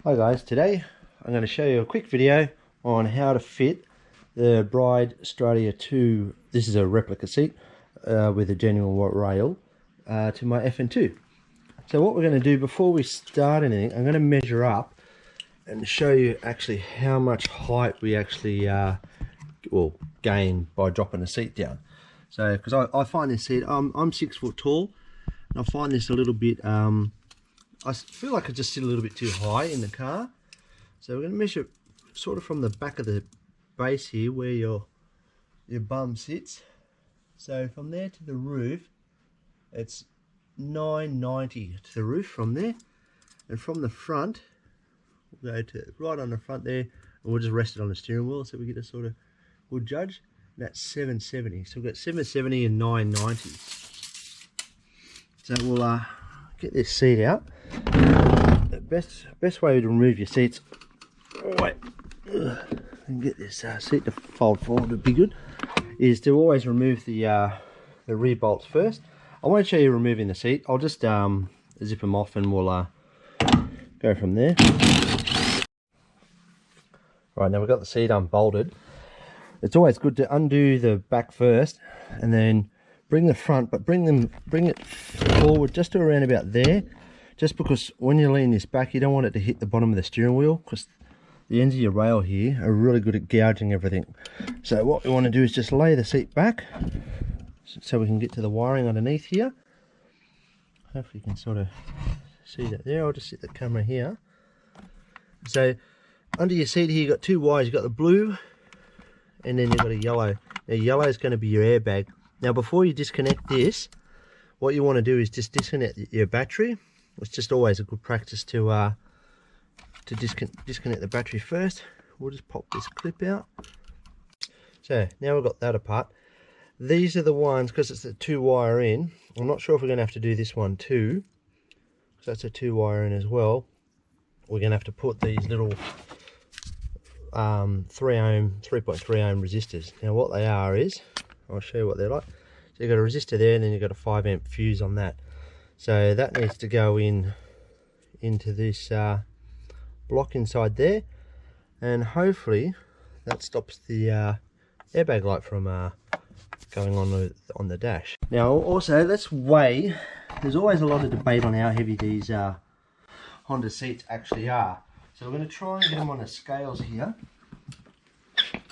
Hi guys, today I'm going to show you a quick video on how to fit the Bride Stradia 2, this is a replica seat with a genuine rail, to my Fn2. So what we're going to do before we start anything, I'm going to measure up and show you actually how much height we actually gain by dropping the seat down. So because I find this seat, I'm 6 foot tall, and I find this a little bit I feel like I just sit a little bit too high in the car. So we're going to measure sort of from the back of the base here where your bum sits. So from there to the roof, it's 990 to the roof from there. And from the front, we'll go to right on the front there, and we'll just rest it on the steering wheel so we get a sort of good judge. And that's 770. So we've got 770 and 990. So we'll get this seat out. The best way to remove your seats, and get this seat to fold forward would be good, is to always remove the rear bolts first. I won't show you removing the seat. I'll just zip them off and we'll go from there. Right, now we've got the seat unbolted. It's always good to undo the back first and then bring the front, but bring it forward just to around about there, just because when you lean this back you don't want it to hit the bottom of the steering wheel, because the ends of your rail here are really good at gouging everything. So what we want to do is just lay the seat back so we can get to the wiring underneath here. Hopefully you can sort of see that there. I'll just set the camera here. So under your seat here you've got two wires. You've got the blue and then you've got a yellow. Now yellow is going to be your airbag. Now before you disconnect this, what you want to do is just disconnect your battery. It's just always a good practice to disconnect the battery first. We'll just pop this clip out. So now we've got that apart. These are the ones, because it's a 2-wire in. I'm not sure if we're going to have to do this one too, because that's a 2-wire in as well. We're going to have to put these little 3.3 ohm resistors. Now what they are is, I'll show you what they're like. So you've got a resistor there, and then you've got a 5 amp fuse on that. So that needs to go into this block inside there, and hopefully that stops the airbag light from going on the dash. Now also let's weigh. There's always a lot of debate on how heavy these Honda seats actually are. So we're going to try and get them on the scales here.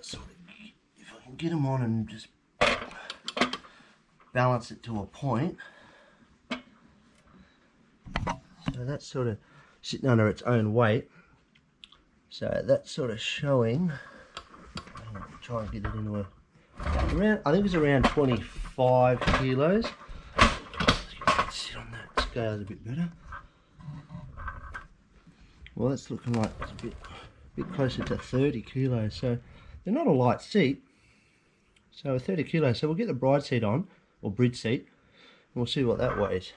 So if I can get them on and just balance it to a point. So that's sort of sitting under its own weight. So that's sort of showing. I'll try and get it into around, I think it's around 25 kilos. Let's sit on that scale a bit better. Well, that's looking like it's a bit closer to 30 kilos. So they're not a light seat. So 30 kilos. So we'll get the bride seat on, or bridge seat, and we'll see what that weighs.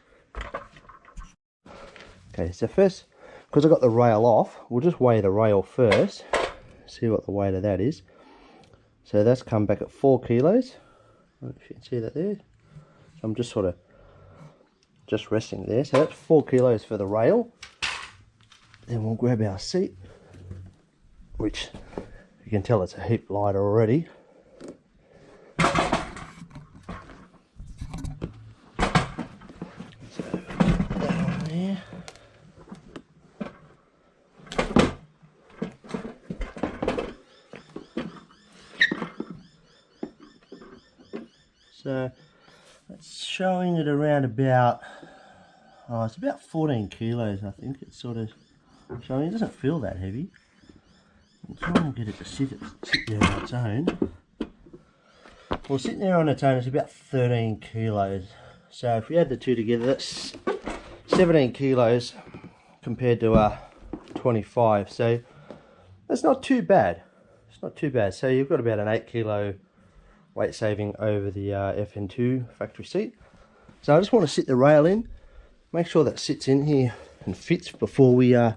Okay, so first, because I got the rail off, we'll just weigh the rail first, see what the weight of that is. So that's come back at 4 kilos. I don't know if you can see that there. So I'm just sort of resting there. So that's 4 kilos for the rail. Then we'll grab our seat, which you can tell it's a heap lighter already. So it's showing it around about, it's about 14 kilos, I think. It's sort of showing. It doesn't feel that heavy. We'll try and get it to sit there on its own. Well, sitting there on its own, it's about 13 kilos. So if we add the two together, that's 17 kilos compared to 25. So that's not too bad. It's not too bad. So you've got about an 8 kilo weight saving over the Fn2 factory seat. So I just want to sit the rail in, make sure that sits in here and fits before we try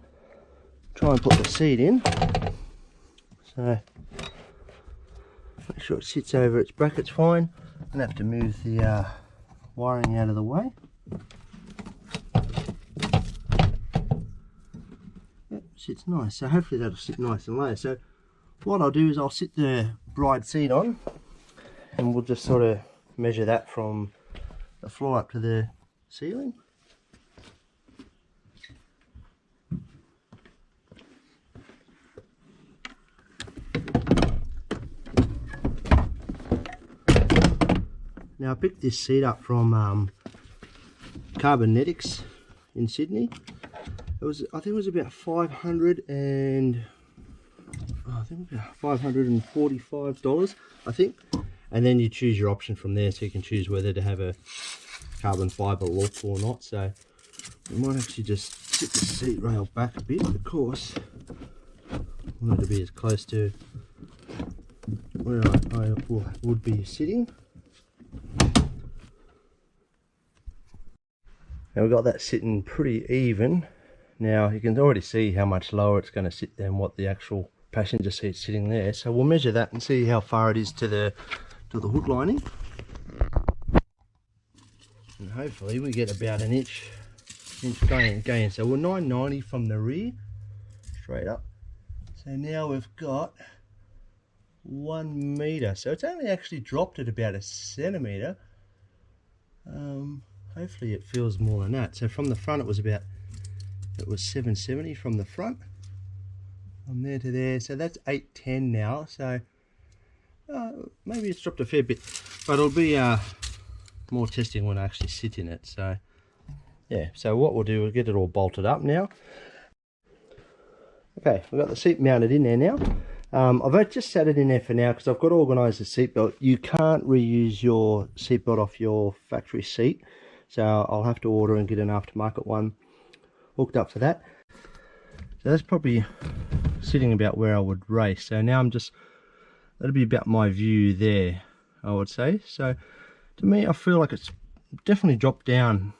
and put the seat in. So make sure it sits over its brackets fine. I'm going to have to move the wiring out of the way. sits nice. So hopefully that'll sit nice and low. So what I'll do is I'll sit the bride seat on, and we'll just sort of measure that from the floor up to the ceiling. Now I picked this seat up from Carbonetics in Sydney. I think it was about $545, I think. And then you choose your option from there, so you can choose whether to have a carbon fibre look or not. So we might actually just sit the seat rail back a bit, because I want it to be as close to where I would be sitting. Now we've got that sitting pretty even. Now you can already see how much lower it's going to sit than what the actual passenger seat's sitting there. So we'll measure that and see how far it is to the hood lining. And hopefully we get about an inch gain. So we're 990 from the rear, straight up. So now we've got 1 metre. So it's only actually dropped at about a centimetre. Hopefully it feels more than that. So from the front it was 770 from the front, from there to there. So that's 810 now. So maybe it's dropped a fair bit, but it'll be more testing when I actually sit in it. So yeah, so what we'll do, we'll get it all bolted up now. Okay, we've got the seat mounted in there now. I've just sat it in there for now because I've got to organise the seatbelt. You can't reuse your seatbelt off your factory seat, so I'll have to order and get an aftermarket one hooked up for that. So that's probably sitting about where I would race. So now that'll be about my view there, I would say. So to me, I feel like it's definitely dropped down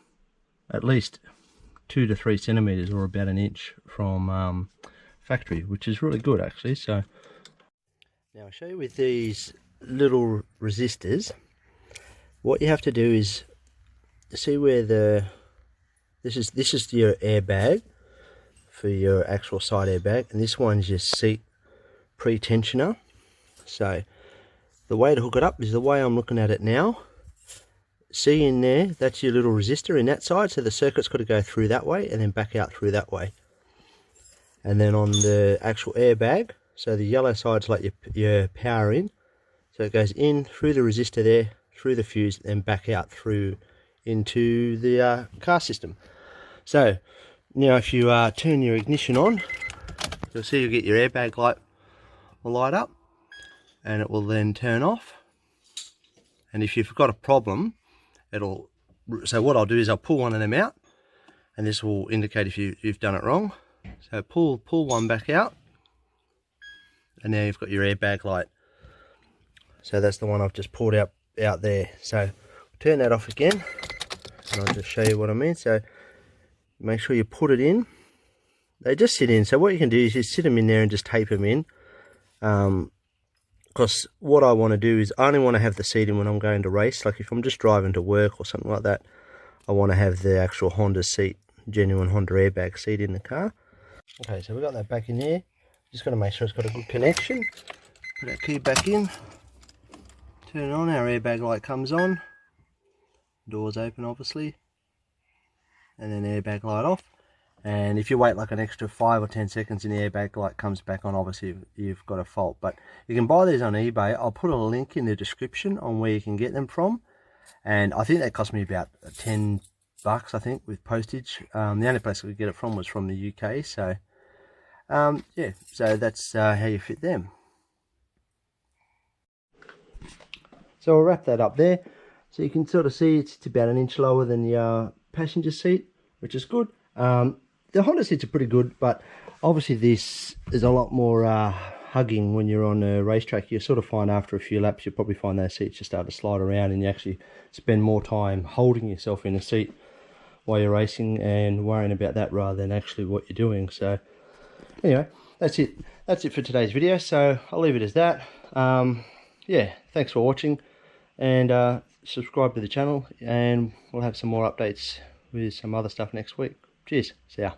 at least 2 to 3 centimeters, or about an inch from factory, which is really good actually. So now I'll show you with these little resistors. What you have to do is see where this is your airbag for your actual side airbag, and this one's your seat pre-tensioner. So the way to hook it up is the way I'm looking at it now. See in there, that's your little resistor in that side, so the circuit's got to go through that way and then back out through that way. And then on the actual airbag, so the yellow side's like your power in, so it goes in through the resistor there, through the fuse, and back out through into the car system. So now if you turn your ignition on, you'll see you'll get your airbag light will light up, and it will then turn off. And if you've got a problem, so what I'll do is I'll pull one of them out, and this will indicate if you've done it wrong. So pull one back out, and now you've got your airbag light. So that's the one I've just pulled out there. So turn that off again, and I'll just show you what I mean. So make sure you put it in. They just sit in. So what you can do is just sit them in there and just tape them in. Because what I want to do is I only want to have the seat in when I'm going to race. Like if I'm just driving to work or something like that, I want to have the actual Honda seat, genuine Honda airbag seat in the car. Okay, so we've got that back in there. Just got to make sure it's got a good connection. Put that key back in. Turn it on, our airbag light comes on. Doors open obviously. And then airbag light off. And if you wait like an extra 5 or 10 seconds and the airbag light comes back on, obviously you've got a fault. But you can buy these on eBay. I'll put a link in the description on where you can get them from. And I think they cost me about $10, I think, with postage. The only place I could get it from was from the UK. So yeah, so that's how you fit them. So I'll wrap that up there. So you can sort of see it's about an inch lower than the passenger seat, which is good. The Honda seats are pretty good, but obviously this is a lot more hugging when you're on a racetrack. You sort of find after a few laps, you'll probably find those seats just start to slide around, and you actually spend more time holding yourself in a seat while you're racing and worrying about that rather than actually what you're doing. So anyway, that's it for today's video. So I'll leave it as that. Yeah, thanks for watching, and subscribe to the channel, and we'll have some more updates with some other stuff next week. Cheers. See ya.